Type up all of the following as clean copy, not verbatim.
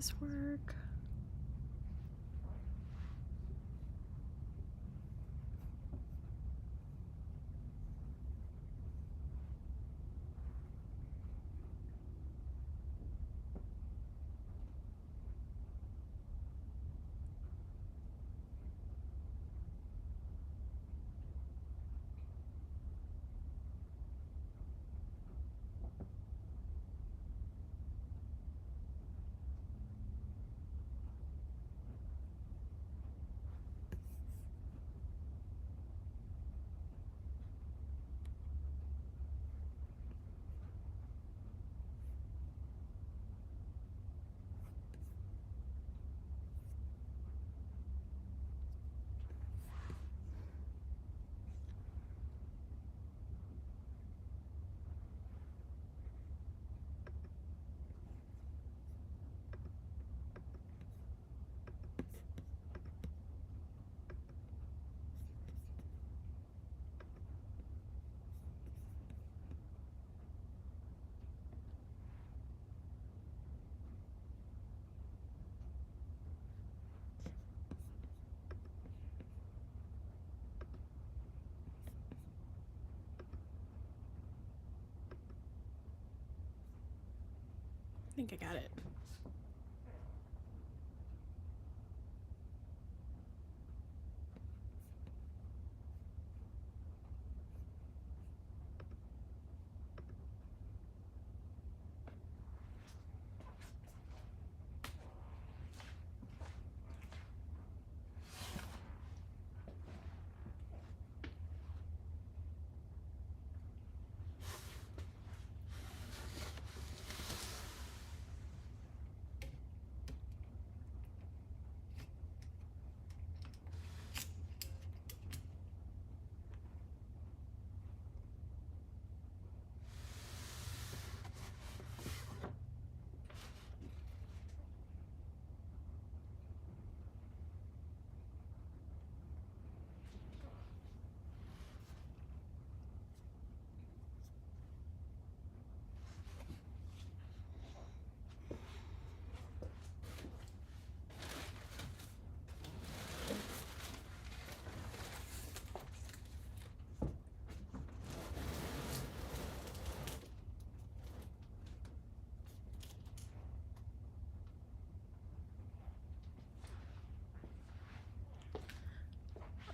this work? I think I got it.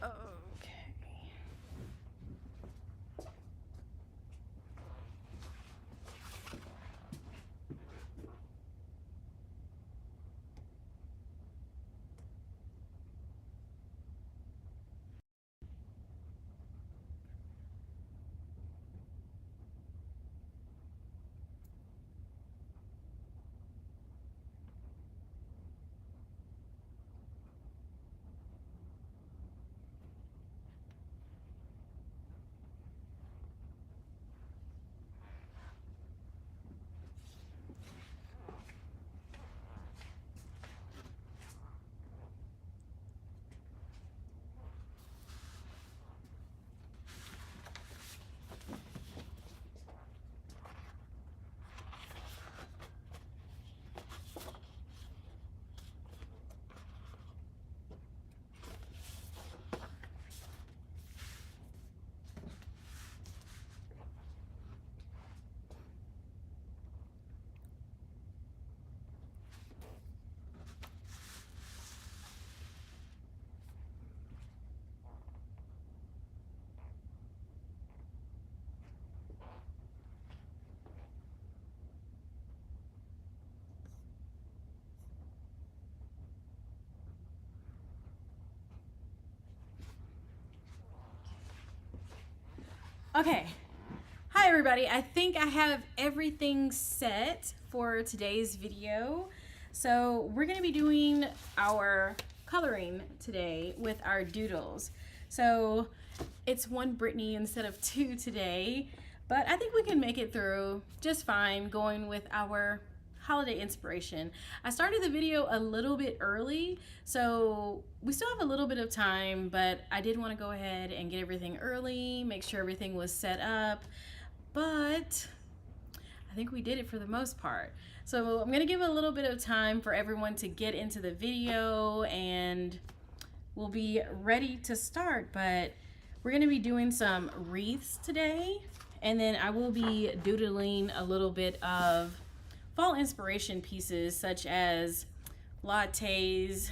Okay. Okay. Hi everybody. I think I have everything set for today's video. So we're going to be doing our coloring today with our doodles. So it's one Brittany instead of two today, but I think we can make it through just fine going with our holiday inspiration. I started the video a little bit early, so we still have a little bit of time, but I did want to go ahead and get everything early, make sure everything was set up. But I think we did it for the most part. So I'm gonna give a little bit of time for everyone to get into the video and we'll be ready to start, but we're gonna be doing some wreaths today, and then I will be doodling a little bit of fall inspiration pieces such as lattes.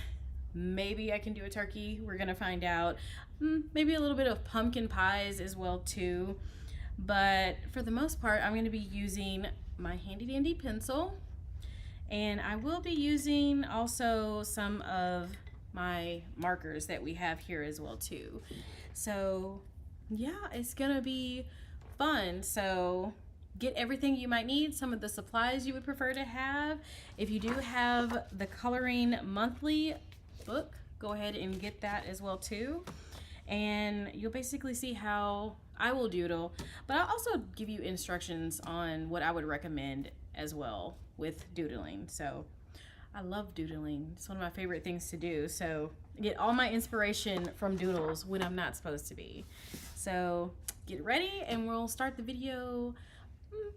Maybe I can do a turkey, we're gonna find out. Maybe a little bit of pumpkin pies as well too. But for the most part, I'm gonna be using my handy dandy pencil, and I will be using also some of my markers that we have here as well too. So yeah, it's gonna be fun. So get everything you might need, some of the supplies you would prefer to have. If you do have the Coloring Monthly book, go ahead and get that as well too. And you'll basically see how I will doodle, but I'll also give you instructions on what I would recommend as well with doodling. So I love doodling. It's one of my favorite things to do. So I get all my inspiration from doodles when I'm not supposed to be. So get ready and we'll start the video,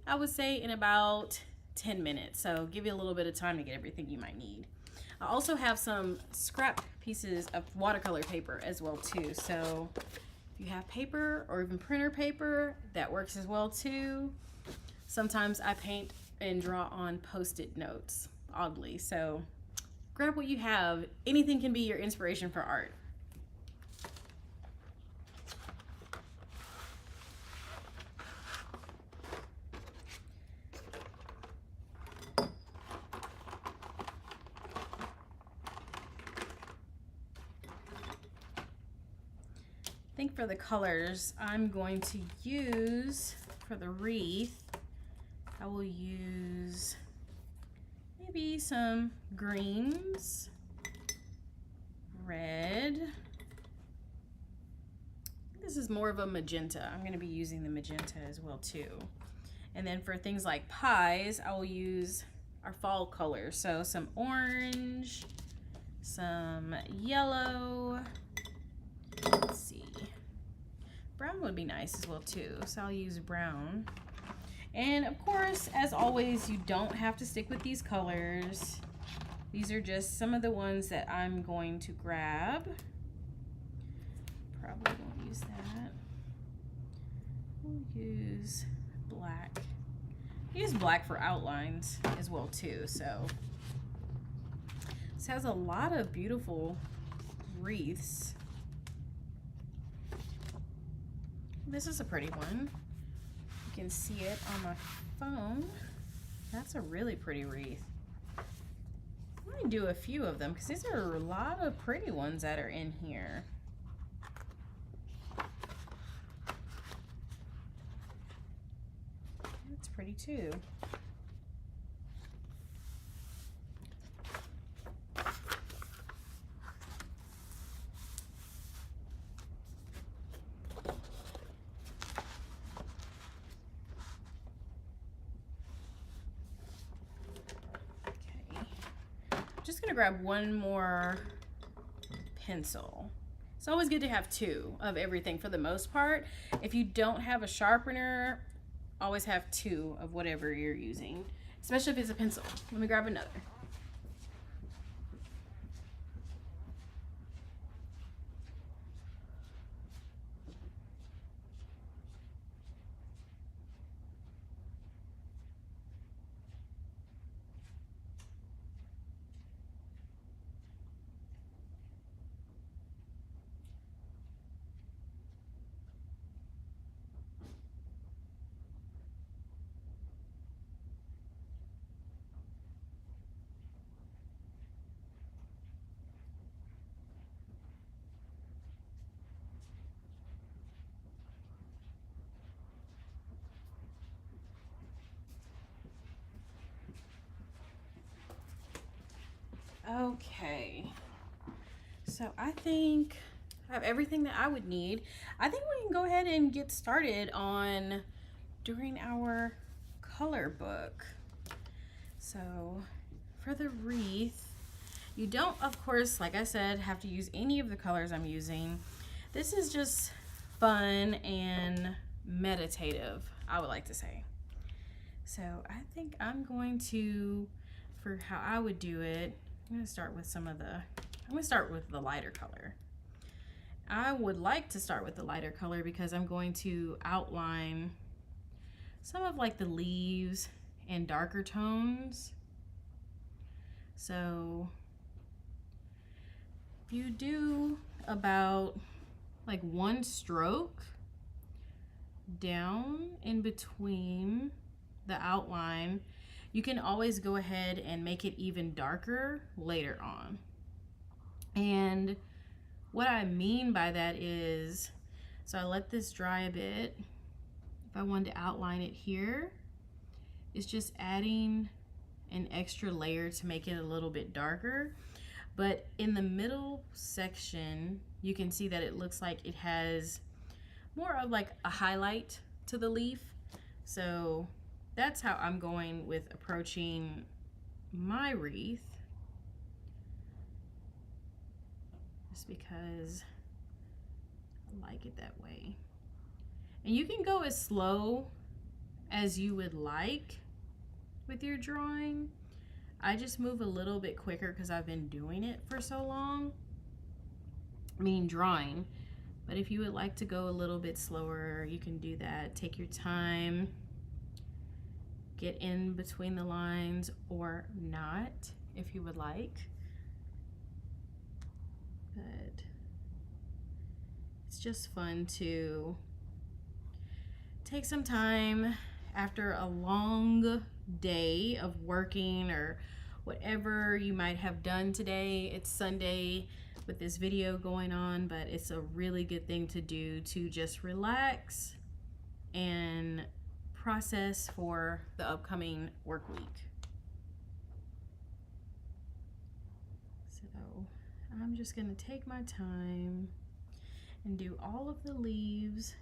I would say in about 10 minutes. So give you a little bit of time to get everything you might need. I also have some scrap pieces of watercolor paper as well too. So if you have paper or even printer paper, that works as well too. Sometimes I paint and draw on Post-it notes, oddly. So grab what you have. Anything can be your inspiration for art. I think for the colors I'm going to use for the wreath, I will use maybe some greens, red. This is more of a magenta. I'm going to be using the magenta as well too. And then for things like pies, I will use our fall colors. So some orange, some yellow. Let's see. Brown would be nice as well too. So I'll use brown. And of course, as always, you don't have to stick with these colors. These are just some of the ones that I'm going to grab. Probably won't use that. We'll use black. Use black for outlines as well too. So this has a lot of beautiful wreaths. This is a pretty one. You can see it on my phone. That's a really pretty wreath. I'm going to do a few of them because these are a lot of pretty ones that are in here. That's pretty too. Just gonna grab one more pencil. It's always good to have two of everything for the most part. If you don't have a sharpener, always have two of whatever you're using, especially if it's a pencil. Let me grab another. Okay, so I think I have everything that I would need. I think we can go ahead and get started on doing our color book. So for the wreath, you don't, of course, like I said, have to use any of the colors I'm using. This is just fun and meditative, I would like to say. So I think I'm going to, for how I would do it, I'm going to start with the lighter color. I would like to start with the lighter color because I'm going to outline some of like the leaves and darker tones. So if you do about like one stroke down in between the outline, you can always go ahead and make it even darker later on. And what I mean by that is, so I let this dry a bit. If I wanted to outline it here, it's just adding an extra layer to make it a little bit darker. But in the middle section, you can see that it looks like it has more of like a highlight to the leaf. So that's how I'm going with approaching my wreath, just because I like it that way. And you can go as slow as you would like with your drawing. I just move a little bit quicker because I've been doing it for so long, meaning drawing. But if you would like to go a little bit slower, you can do that. Take your time, get in between the lines or not if you would like. But it's just fun to take some time after a long day of working or whatever you might have done today. It's Sunday with this video going on, but it's a really good thing to do to just relax and process for the upcoming work week. So I'm just gonna take my time and do all of the leaves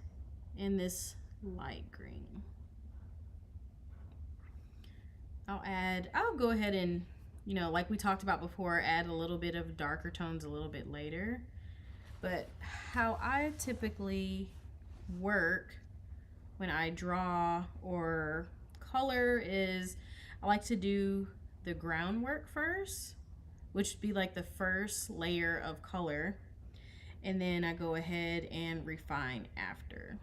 in this light green. I'll go ahead and, you know, like we talked about before, add a little bit of darker tones a little bit later. But how I typically work when I draw or color is I like to do the groundwork first, which would be like the first layer of color, and then I go ahead and refine after.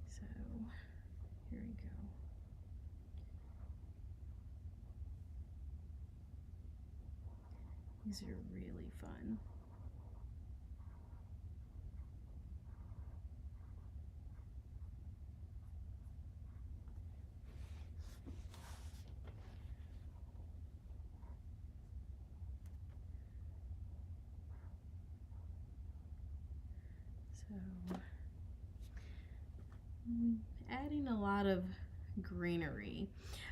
So here we go. These are really fun. So adding a lot of greenery.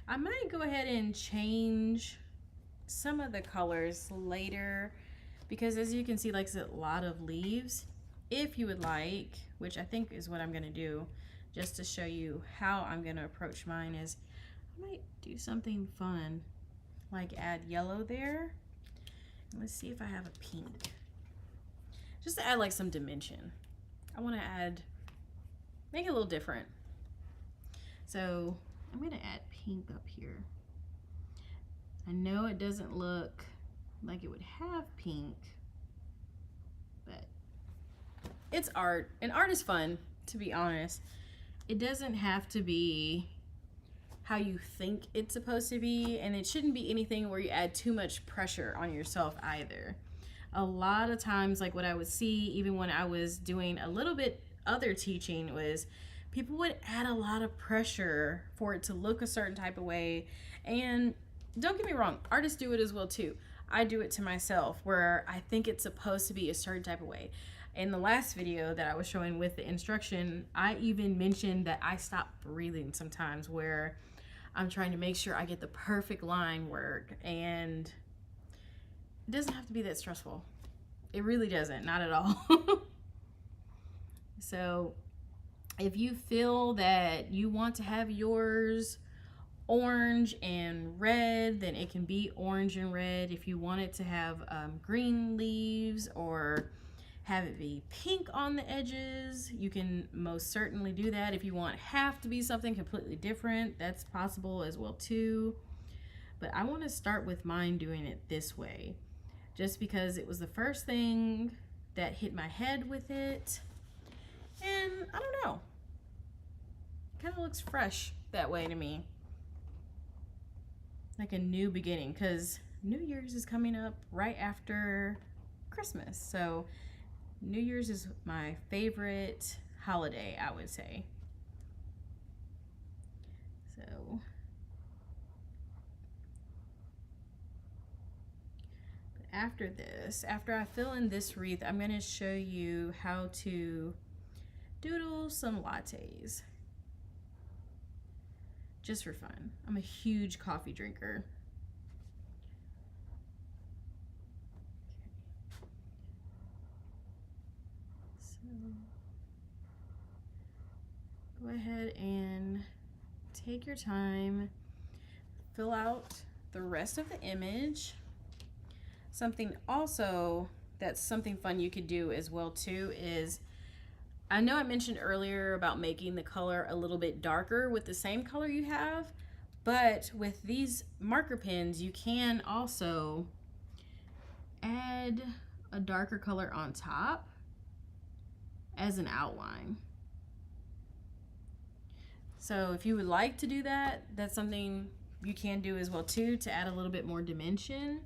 I might go ahead and change some of the colors later because, as you can see, like a lot of leaves. If you would like, which I think is what I'm going to do just to show you how I'm going to approach mine, is I might do something fun like add yellow there. Let's see if I have a pink, just to add like some dimension. I want to make it a little different. So I'm going to add pink up here. I know it doesn't look like it would have pink, but it's art, and art is fun, to be honest. It doesn't have to be how you think it's supposed to be, and it shouldn't be anything where you add too much pressure on yourself either. A lot of times, like what I would see even when I was doing a little bit other teaching, was people would add a lot of pressure for it to look a certain type of way. And don't get me wrong, artists do it as well too. I do it to myself where I think it's supposed to be a certain type of way. In the last video that I was showing with the instruction, I even mentioned that I stop breathing sometimes, where I'm trying to make sure I get the perfect line work, and it doesn't have to be that stressful. It really doesn't, not at all. So if you feel that you want to have yours orange and red, then it can be orange and red. If you want it to have green leaves or have it be pink on the edges, you can most certainly do that. If you want half to be something completely different, that's possible as well too. But I want to start with mine doing it this way, just because it was the first thing that hit my head with it. And I don't know, it kind of looks fresh that way to me. Like a new beginning, because New Year's is coming up right after Christmas. So New Year's is my favorite holiday, I would say. So after this, after I fill in this wreath, I'm going to show you how to doodle some lattes. Just for fun. I'm a huge coffee drinker. So go ahead and take your time, fill out the rest of the image. Something also that's something fun you could do as well too is, I know I mentioned earlier about making the color a little bit darker with the same color you have, but with these marker pens you can also add a darker color on top as an outline. So if you would like to do that, that's something you can do as well too, to add a little bit more dimension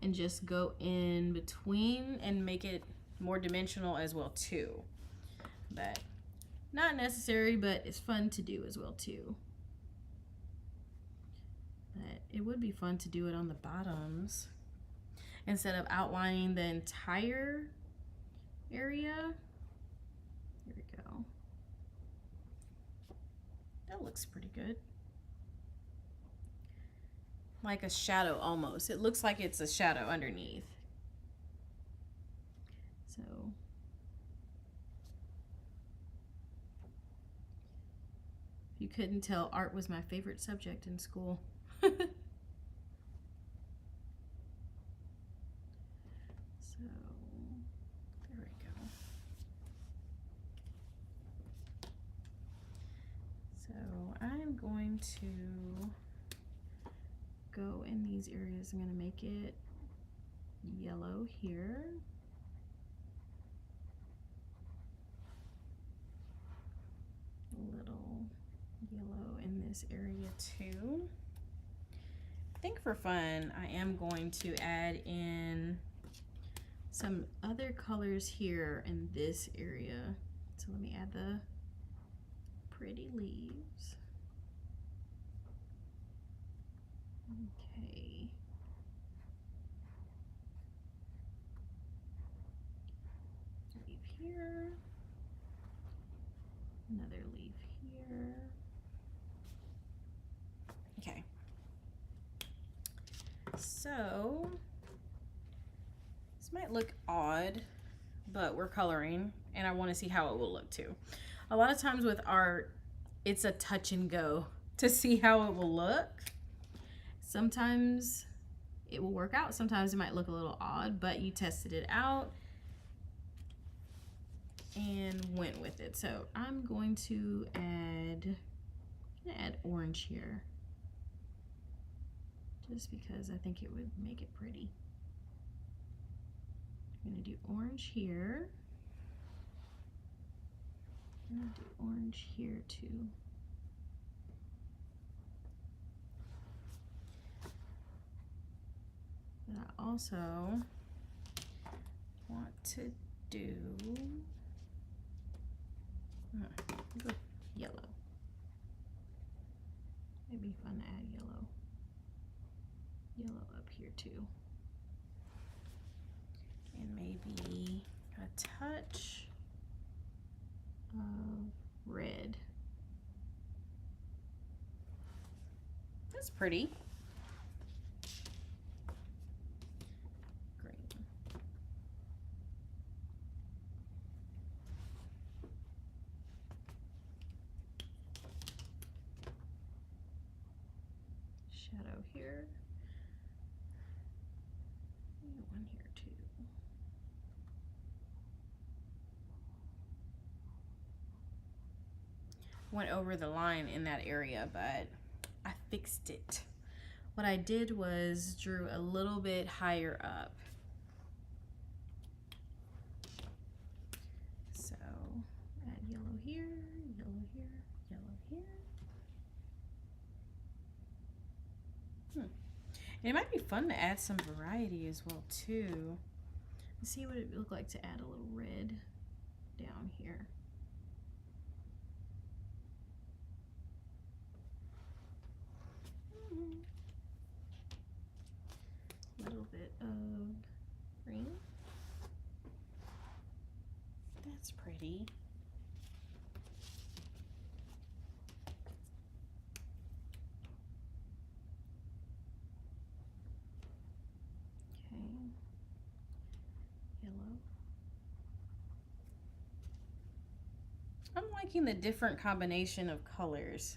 and just go in between and make it more dimensional as well too. But not necessary, but it's fun to do as well too. But it would be fun to do it on the bottoms instead of outlining the entire area. Here we go. That looks pretty good. Like a shadow almost. It looks like it's a shadow underneath. So you couldn't tell, art was my favorite subject in school. So there we go. So I'm going to go in these areas. I'm going to make it yellow here. A little yellow in this area too. I think for fun, I am going to add in some other colors here in this area. So let me add the pretty leaves. Okay. Leaf here. Another leaf here. Okay. So this might look odd, but we're coloring and I want to see how it will look too. A lot of times with art, it's a touch and go to see how it will look. Sometimes it will work out, sometimes it might look a little odd, but you tested it out and went with it. So I'm going to add orange here, just because I think it would make it pretty. I'm gonna do orange here. I'm gonna do orange here too. But I also want to do go yellow. It'd be fun to add yellow. Yellow up here too. And maybe a touch of red. That's pretty. Green. Shadow here. And one here too. went over the line in that area, but I fixed it. What I did was drew a little bit higher up. So add yellow here, yellow here, yellow here. And it might be fun to add some variety as well too. Let's see what it would look like to add a little red down here. A little bit of green. That's pretty. Okay. Yellow. I'm liking the different combination of colors.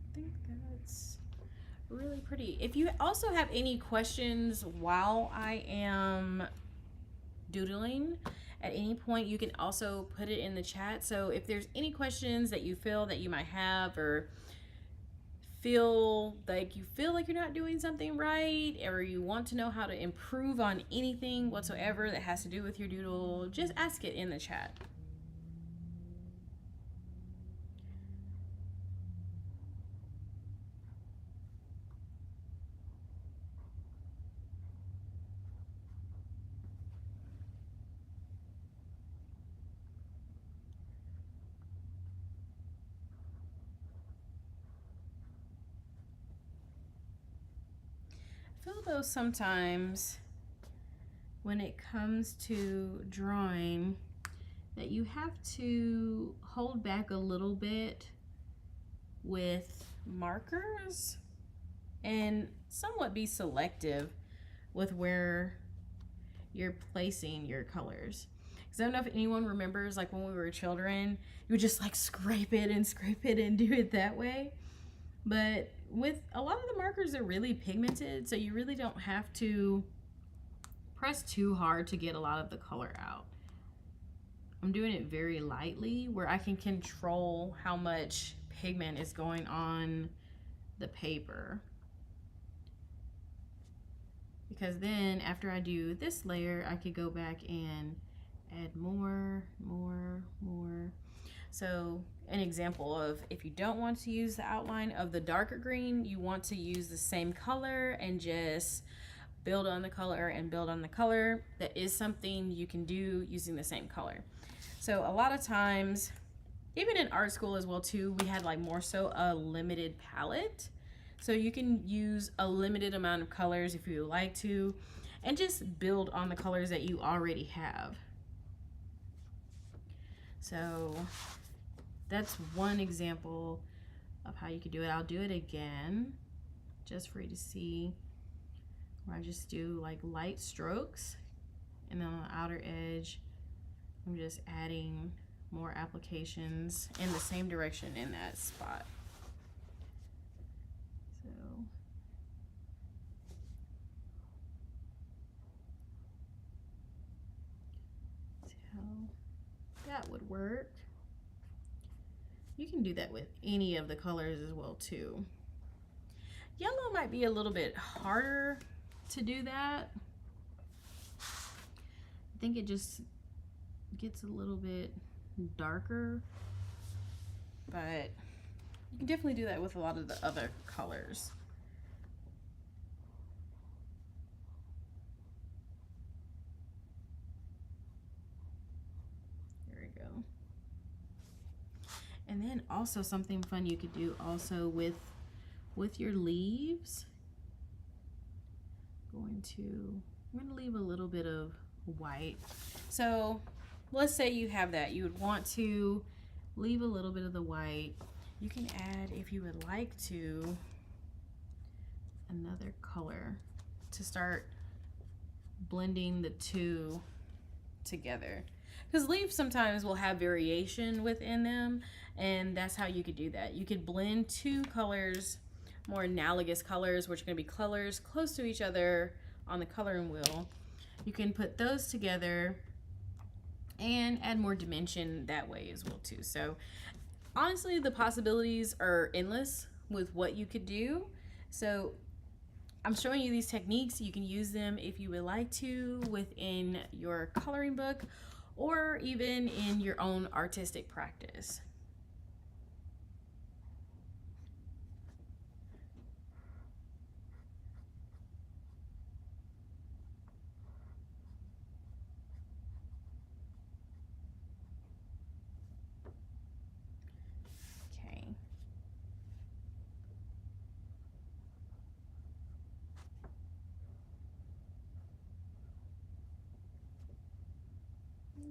I think that's really pretty. If you also have any questions while I am doodling at any point, you can also put it in the chat. So if there's any questions that you feel that you might have, or feel like you're not doing something right, or you want to know how to improve on anything whatsoever that has to do with your doodle, just ask it in the chat. I feel though sometimes when it comes to drawing that you have to hold back a little bit with markers and somewhat be selective with where you're placing your colors. Because I don't know if anyone remembers, like when we were children, you would just like scrape it and do it that way. But with a lot of the markers, they're really pigmented, so you really don't have to press too hard to get a lot of the color out. I'm doing it very lightly where I can control how much pigment is going on the paper. Because then after I do this layer, I could go back and add more. So an example of if you don't want to use the outline of the darker green, you want to use the same color and just build on the color and build on the color. That is something you can do using the same color. So a lot of times, even in art school as well too, we had like more so a limited palette. So you can use a limited amount of colors if you like to, and just build on the colors that you already have. So that's one example of how you could do it. I'll do it again just for you to see, where I just do like light strokes, and then on the outer edge I'm just adding more applications in the same direction in that spot. So see how that would work. You can do that with any of the colors as well too. Yellow might be a little bit harder to do that. I think it just gets a little bit darker, but you can definitely do that with a lot of the other colors. There we go. And then also something fun you could do also with your leaves. I'm going to leave a little bit of white. So let's say you have that. You would want to leave a little bit of the white You can add, if you would like to, another color to start blending the two together. Because leaves sometimes will have variation within them, and that's how you could do that. You could blend two colors, more analogous colors, which are going to be colors close to each other on the coloring wheel. You can put those together and add more dimension that way as well too. So honestly, the possibilities are endless with what you could do. So I'm showing you these techniques. You can use them if you would like to within your coloring book or even in your own artistic practice. Okay.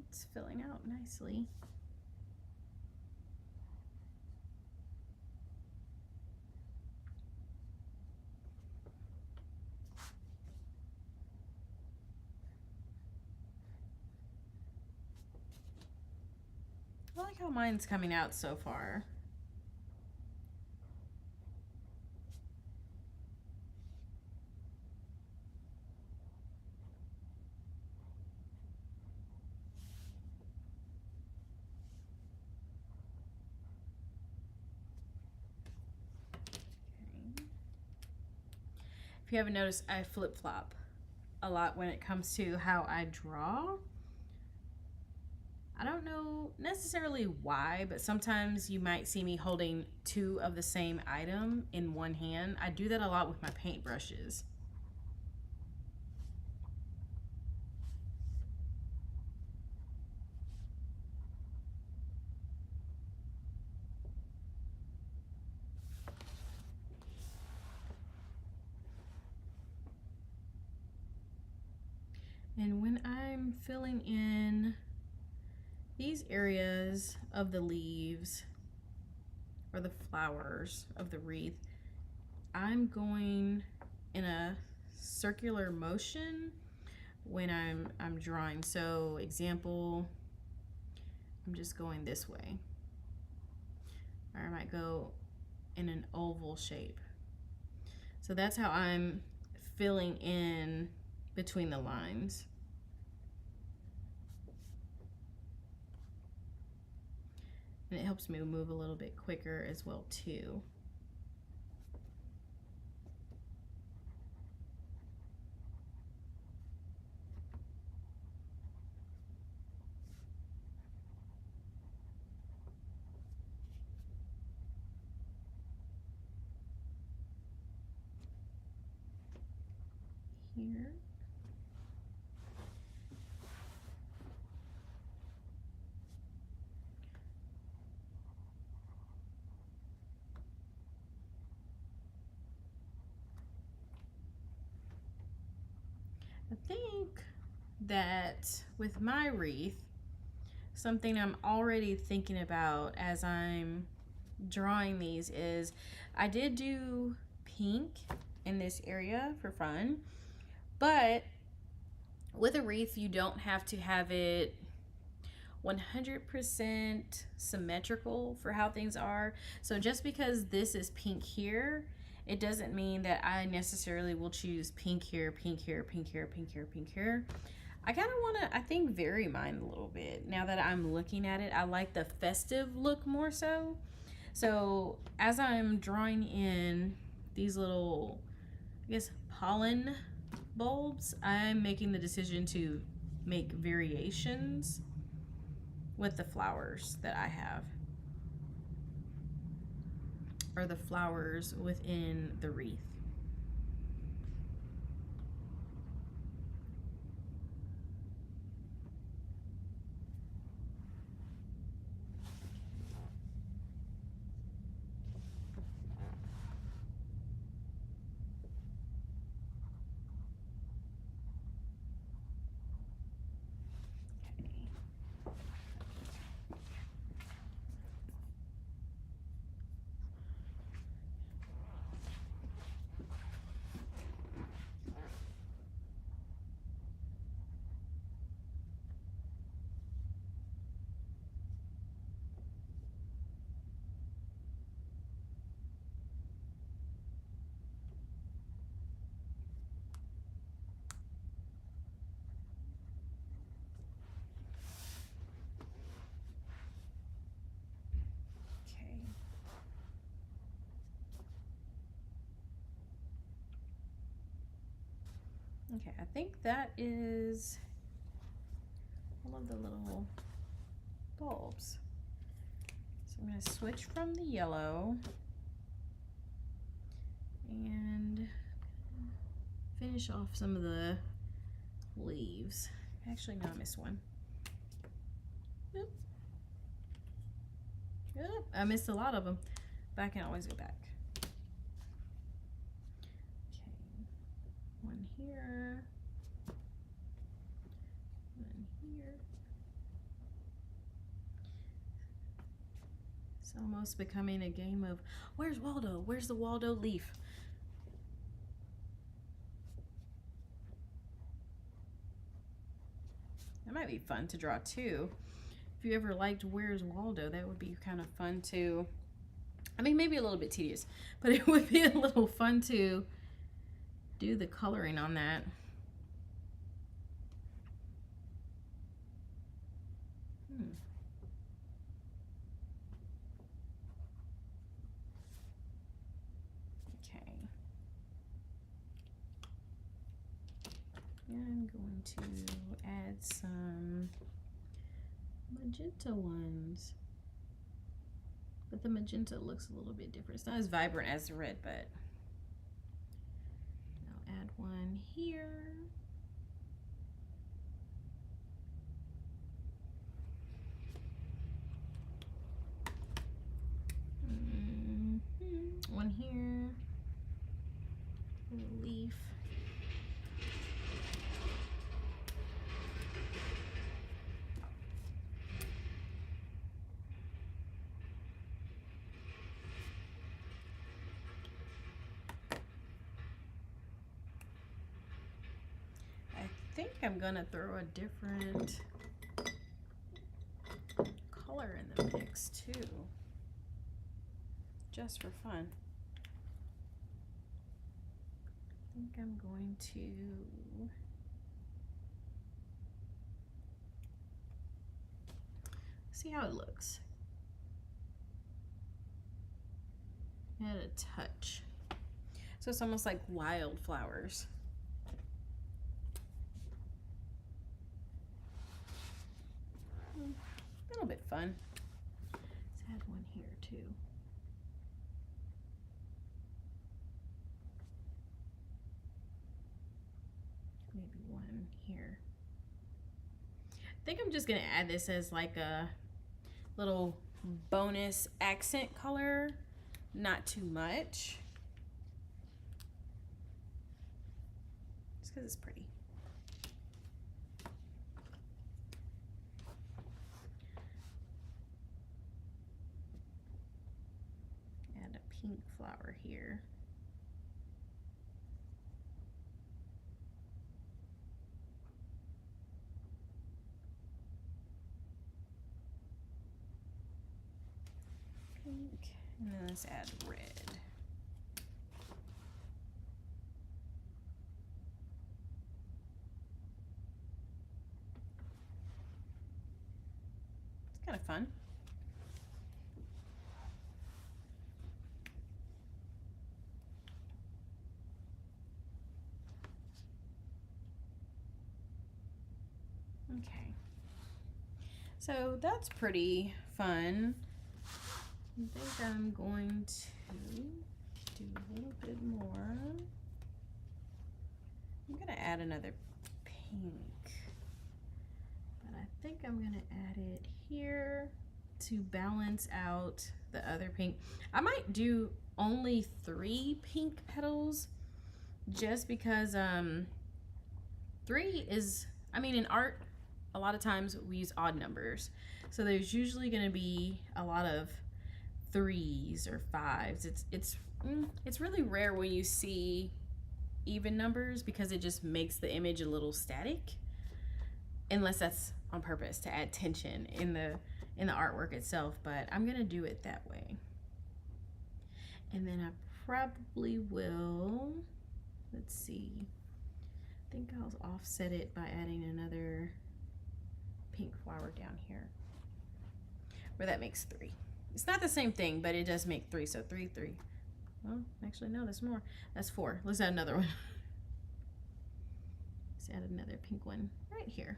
It's filling out nicely. I like how mine's coming out so far. Okay. If you haven't noticed, I flip-flop a lot when it comes to how I draw. I don't know necessarily why, but sometimes you might see me holding two of the same item in one hand. I do that a lot with my paintbrushes. And when I'm filling in these areas of the leaves or the flowers of the wreath, I'm going in a circular motion when I'm drawing. So example, I'm just going this way, or I might go in an oval shape. So that's how I'm filling in between the lines. And it helps me move a little bit quicker as well too. Here. I think that with my wreath, something I'm already thinking about as I'm drawing these is I did do pink in this area for fun, but with a wreath you don't have to have it 100% symmetrical for how things are. So just because this is pink here, it doesn't mean that I necessarily will choose pink here, pink here, pink here, pink here, pink here. I kind of want to, I think, vary mine a little bit. Now that I'm looking at it, I like the festive look more so. So as I'm drawing in these little, I guess, pollen bulbs, I'm making the decision to make variations with the flowers that I have, or the flowers within the wreath. Okay, I think that is all of the little bulbs. So I'm going to switch from the yellow and finish off some of the leaves. Actually, no, I missed one. Oop. Oop, I missed a lot of them, but I can always go back. Okay, one here, one here. It's almost becoming a game of, where's Waldo? Where's the Waldo leaf? That might be fun to draw too. If you ever liked Where's Waldo, that would be kind of fun to, I mean, maybe a little bit tedious, but it would be a little fun to do the coloring on that. Okay. I'm going to add some magenta ones. But the magenta looks a little bit different. It's not as vibrant as the red, but I'll add one here. One here. A little leaf. I think I'm gonna throw a different color in the mix too, just for fun. I think I'm going to see how it looks. Add a touch. So it's almost like wildflowers. A little bit fun. Let's add one here too. Maybe one here. I think I'm just gonna add this as like a little bonus accent color, not too much. Just because it's pretty. Add a pink flower here. Pink, and then let's add red. It's kind of fun. Okay, so that's pretty fun. I think I'm going to do a little bit more. I'm gonna add another pink, but I think I'm gonna add it here to balance out the other pink. I might do only 3 pink petals just because 3 is, I mean, in art a lot of times we use odd numbers, so there's usually going to be a lot of 3s or 5s. It's really rare when you see even numbers because it just makes the image a little static, unless that's on purpose to add tension in the artwork itself. But I'm gonna do it that way, and then I probably will, let's see, I think I'll offset it by adding another pink flower down here where that makes 3. It's not the same thing, but it does make 3. So 3, 3. Well, actually, no, there's more. That's 4. Let's add another one. Let's add another pink one right here.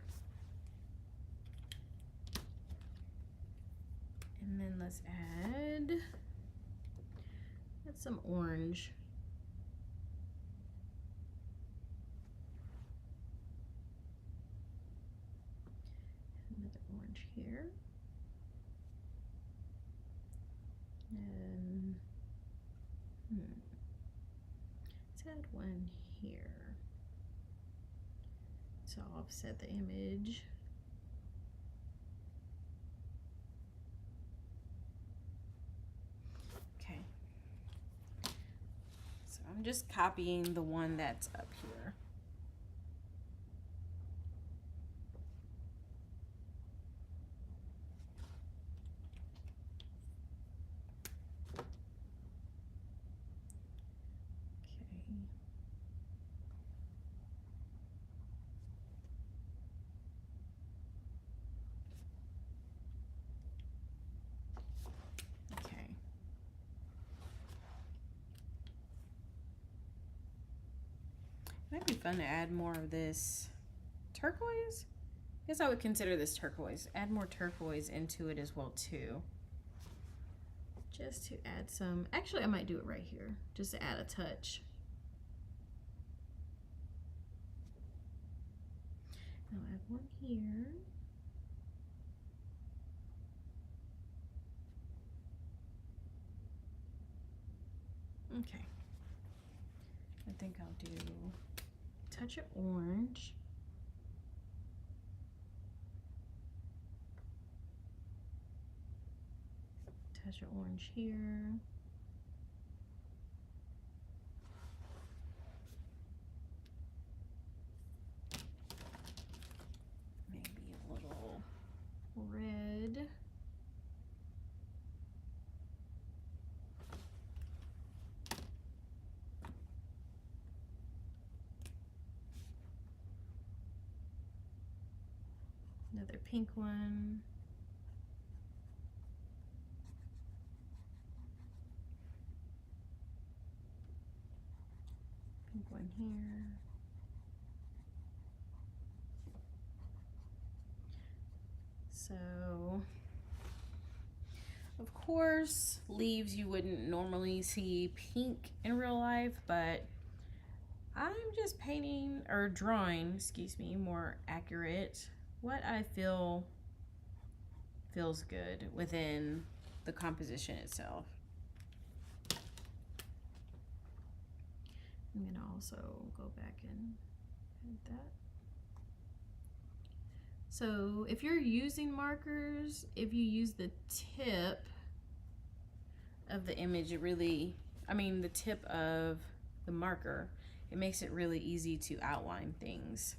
And then let's add some orange. Another orange here. And let's add one here to offset the image. Okay. So I'm just copying the one that's up here. Might be fun to add more of this turquoise. I guess I would consider this turquoise. Add more turquoise into it as well too. Just to add some, actually I might do it right here, just to add a touch. I'll add one here. Okay. I think I'll do a touch of orange. Touch of orange here. Maybe a little red. Another pink one. Pink one here. So, of course, leaves you wouldn't normally see pink in real life, but I'm just painting or drawing, excuse me, more accurate, what I feel feels good within the composition itself. I'm gonna also go back and add that. So if you're using markers, if you use the tip of the image, the tip of the marker, it makes it really easy to outline things.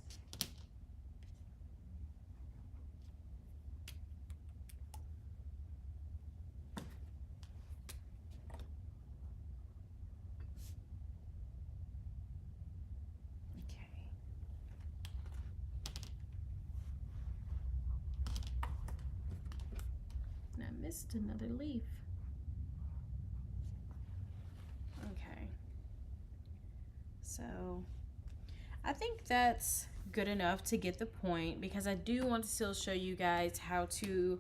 Missed another leaf. Okay, so I think that's good enough to get the point, because I do want to still show you guys how to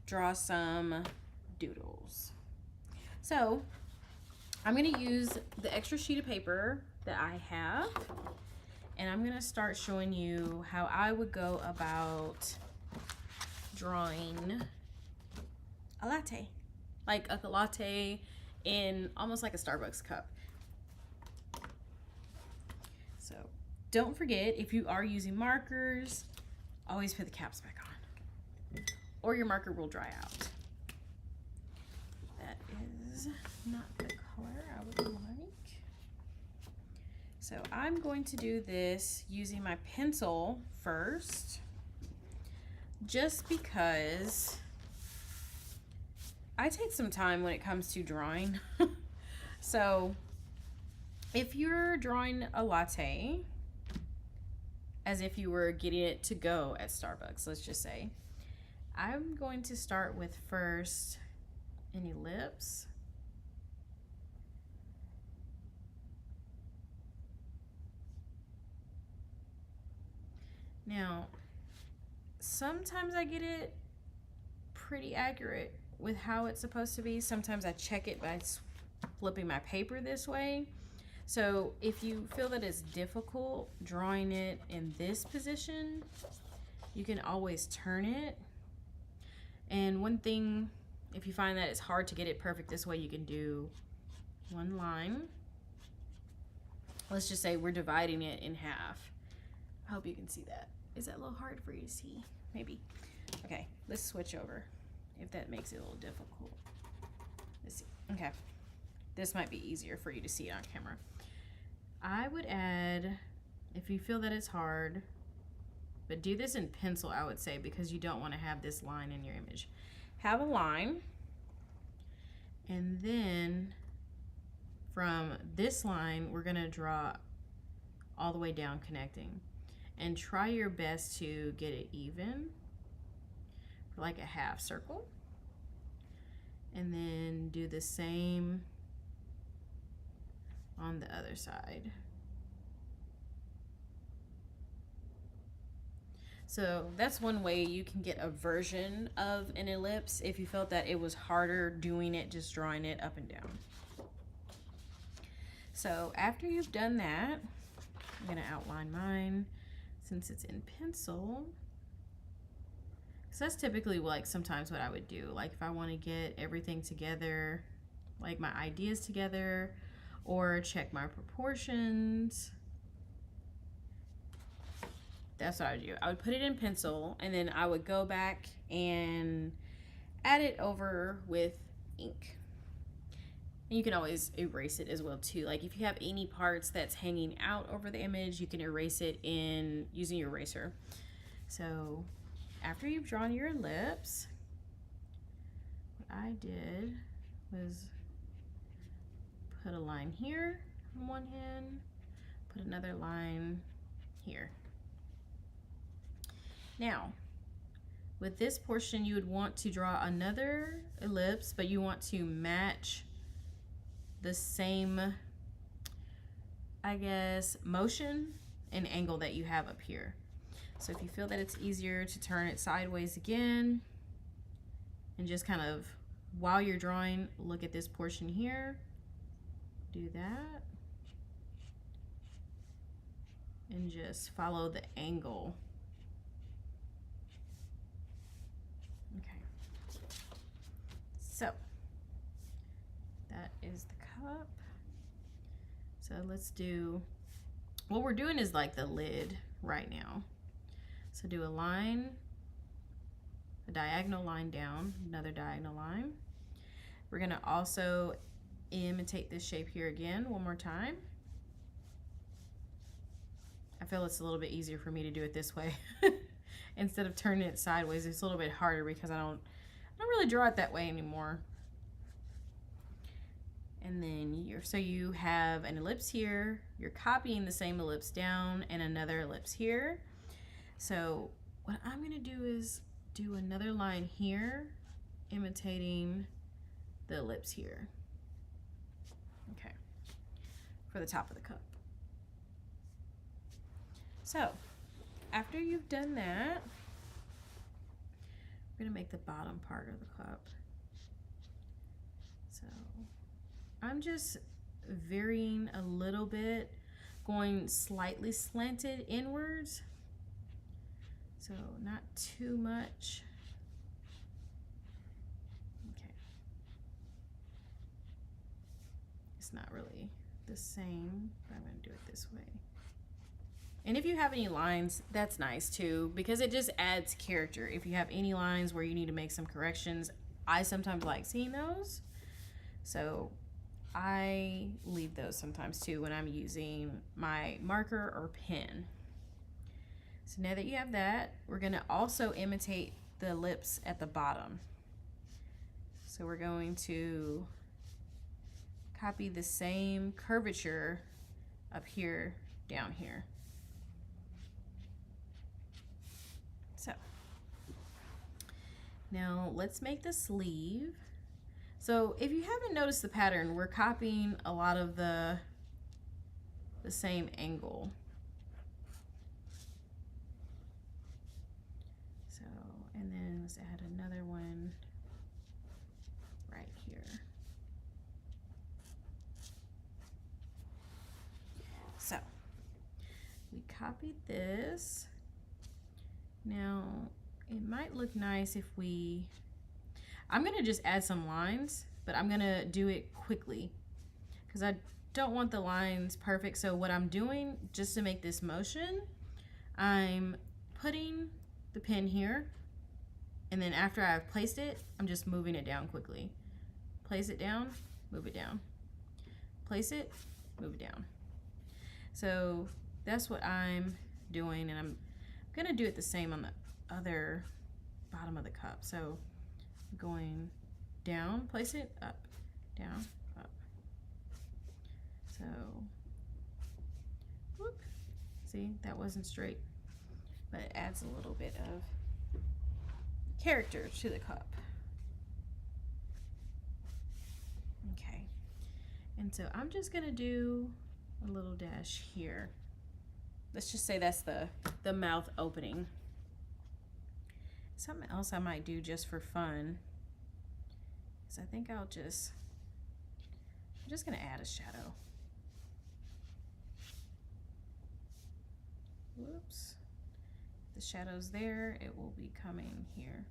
draw some doodles. So I'm going to use the extra sheet of paper that I have, and I'm going to start showing you how I would go about drawing a latte, like a latte in almost like a Starbucks cup. So don't forget, if you are using markers, always put the caps back on, or your marker will dry out. That is not the color I would like. So I'm going to do this using my pencil first, just because I take some time when it comes to drawing. So if you're drawing a latte as if you were getting it to go at Starbucks, let's just say, I'm going to start with first an ellipse. Now, sometimes I get it pretty accurate with how it's supposed to be. Sometimes I check it by flipping my paper this way. So if you feel that it's difficult drawing it in this position, you can always turn it. And one thing, if you find that it's hard to get it perfect this way, you can do one line. Let's just say we're dividing it in half. I hope you can see that. Is that a little hard for you to see? Maybe. Okay, let's switch over if that makes it a little difficult. Let's see. Okay, this might be easier for you to see it on camera. I would add, if you feel that it's hard, but do this in pencil, I would say, because you don't want to have this line in your image. Have a line, and then from this line, we're going to draw all the way down connecting. And try your best to get it even, for like a half circle. And then do the same on the other side. So that's one way you can get a version of an ellipse if you felt that it was harder doing it, just drawing it up and down. So after you've done that, I'm gonna outline mine since it's in pencil. So that's typically like sometimes what I would do. Like if I want to get everything together, like my ideas together, or check my proportions. That's what I would do. I would put it in pencil, and then I would go back and add it over with ink. And you can always erase it as well too. Like if you have any parts that's hanging out over the image, you can erase it in using your eraser. So after you've drawn your ellipse, what I did was put a line here on one hand, put another line here. Now, with this portion, you would want to draw another ellipse, but you want to match the same, I guess, motion and angle that you have up here. So if you feel that it's easier to turn it sideways again, and just kind of, while you're drawing, look at this portion here, do that, and just follow the angle. Okay, so that is the cup. So let's do, what we're doing is like the lid right now. So do a line, a diagonal line down, another diagonal line. We're gonna also imitate this shape here again one more time. I feel it's a little bit easier for me to do it this way. Instead of turning it sideways, it's a little bit harder because I don't really draw it that way anymore. And then so you have an ellipse here, you're copying the same ellipse down and another ellipse here. So what I'm gonna do is do another line here, imitating the ellipse here. Okay, for the top of the cup. So after you've done that, we're gonna make the bottom part of the cup. So I'm just varying a little bit, going slightly slanted inwards. So not too much. Okay. It's not really the same, but I'm gonna do it this way. And if you have any lines, that's nice too, because it just adds character. If you have any lines where you need to make some corrections, I sometimes like seeing those. So I leave those sometimes too when I'm using my marker or pen. So now that you have that, we're gonna also imitate the ellipse at the bottom. So we're going to copy the same curvature up here, down here. So now let's make the sleeve. So if you haven't noticed the pattern, we're copying a lot of the same angle. And then let's add another one right here. So we copied this. Now it might look nice if I'm gonna just add some lines, but I'm gonna do it quickly because I don't want the lines perfect. So what I'm doing, just to make this motion, I'm putting the pen here, and then after I've placed it, I'm just moving it down quickly. Place it down, move it down. Place it, move it down. So that's what I'm doing, and I'm gonna do it the same on the other bottom of the cup. So going down, place it, up, down, up. So, whoop, see, that wasn't straight, but it adds a little bit of character to the cup. Okay, and so I'm just gonna do a little dash here. Let's just say that's the mouth opening. Something else I might do just for fun is I think I'm just gonna add a shadow. Whoops. The shadow's there, it will be coming here.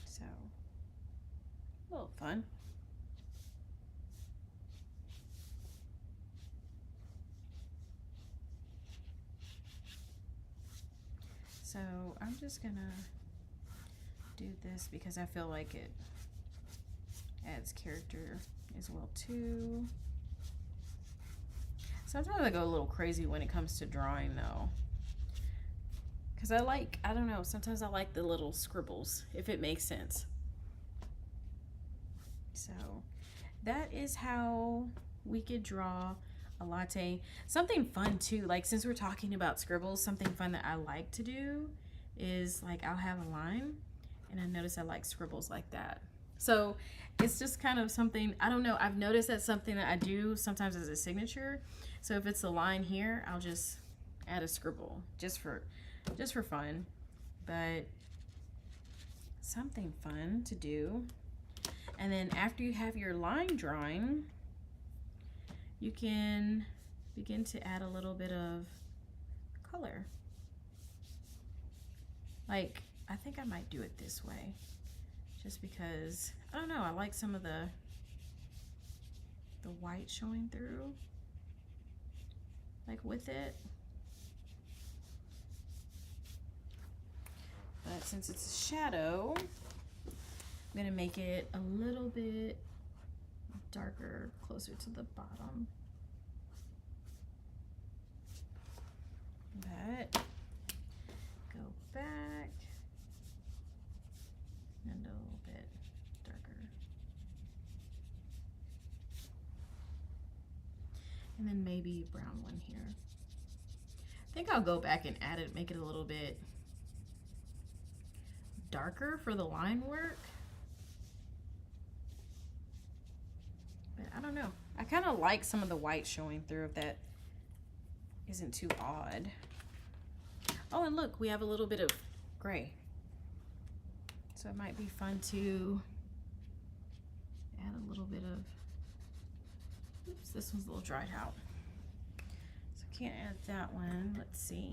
So, a little fun. So I'm just gonna do this because I feel like it adds character as well too. Sometimes I go a little crazy when it comes to drawing though, because I don't know, sometimes I like the little scribbles, if it makes sense. So that is how we could draw a latte. Something fun too, like since we're talking about scribbles, something fun that I like to do is like I'll have a line and I notice I like scribbles like that. So it's just kind of something, I don't know, I've noticed that's something that I do sometimes as a signature. So if it's a line here, I'll just add a scribble just for fun, but something fun to do. And then after you have your line drawing, you can begin to add a little bit of color. Like, I think I might do it this way, just because, I don't know, I like some of the white showing through, like with it. But since it's a shadow, I'm gonna make it a little bit darker, closer to the bottom. But go back and a little bit darker. And then maybe brown one here. I think I'll go back and add it, make it a little bit darker for the line work. But I don't know. I kind of like some of the white showing through, if that isn't too odd. Oh, and look, we have a little bit of gray. So it might be fun to add a little bit of, oops, this one's a little dried out. So can't add that one. Let's see.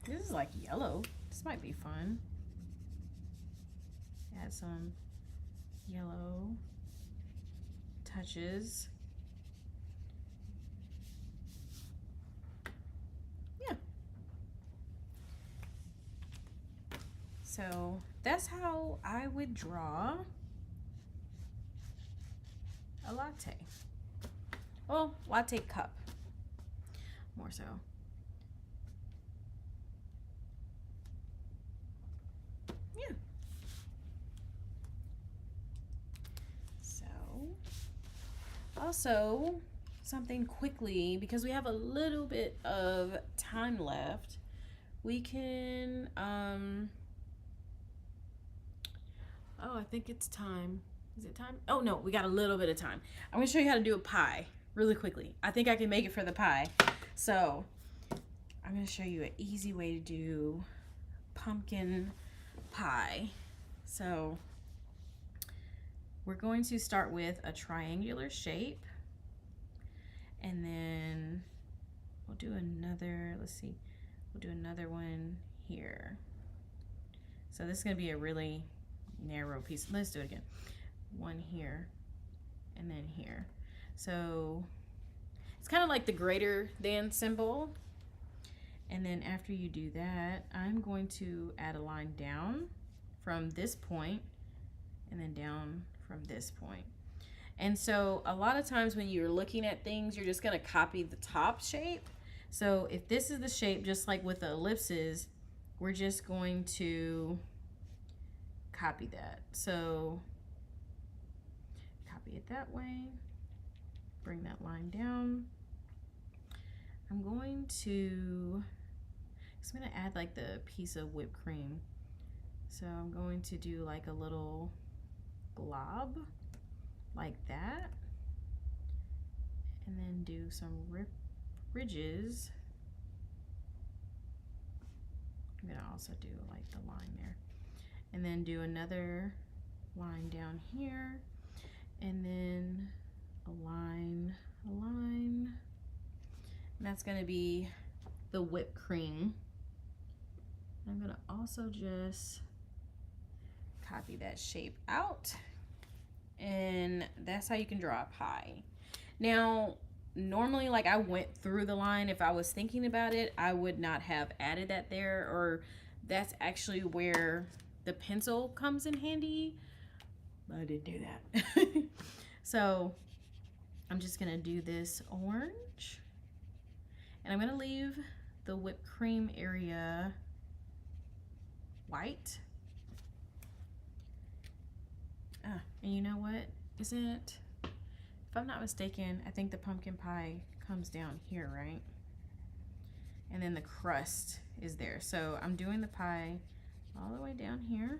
This is like yellow. This might be fun. Add some yellow touches. Yeah. So that's how I would draw a latte. Well, latte cup, more so. Yeah. So, also something quickly, because we have a little bit of time left, we can, oh, I think it's time. Is it time? Oh no, we got a little bit of time. I'm gonna show you how to do a pie really quickly. I think I can make it for the pie. So I'm going to show you an easy way to do pumpkin pie. So we're going to start with a triangular shape, and then we'll do another, let's see, we'll do another one here. So this is going to be a really narrow piece. Let's do it again. One here and then here. So it's kind of like the greater than symbol. And then after you do that, I'm going to add a line down from this point and then down from this point. And so a lot of times when you're looking at things, you're just going to copy the top shape. So if this is the shape, just like with the ellipses, we're just going to copy that. So copy it that way, bring that line down. I'm going to add like the piece of whipped cream. So I'm going to do like a little glob like that, and then do some ridges. I'm gonna also do like the line there, and then do another line down here, and then a line, and that's gonna be the whipped cream. I'm gonna also just copy that shape out, and that's how you can draw a pie. Now, normally, like, I went through the line. If I was thinking about it, I would not have added that there, or that's actually where the pencil comes in handy, but I didn't do that. So I'm just gonna do this orange, and I'm gonna leave the whipped cream area white. And you know what? If I'm not mistaken, I think the pumpkin pie comes down here, right? And then the crust is there. So I'm doing the pie all the way down here.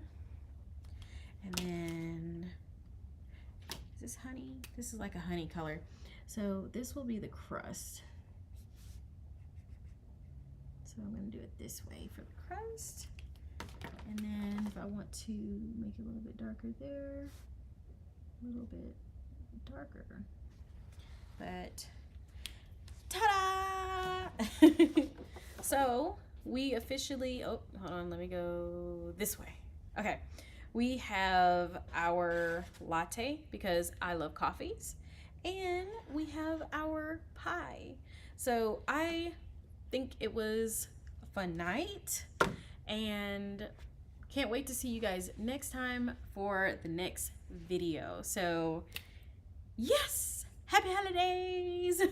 And then, is this honey? This is like a honey color. So this will be the crust. So I'm gonna do it this way for the crust. And then if I want to make it a little bit darker there, a little bit darker. But ta-da! So we officially, oh, hold on, let me go this way. Okay, we have our latte because I love coffees, and we have our pie. So I think it was a fun night, and can't wait to see you guys next time for the next video. So yes, happy holidays.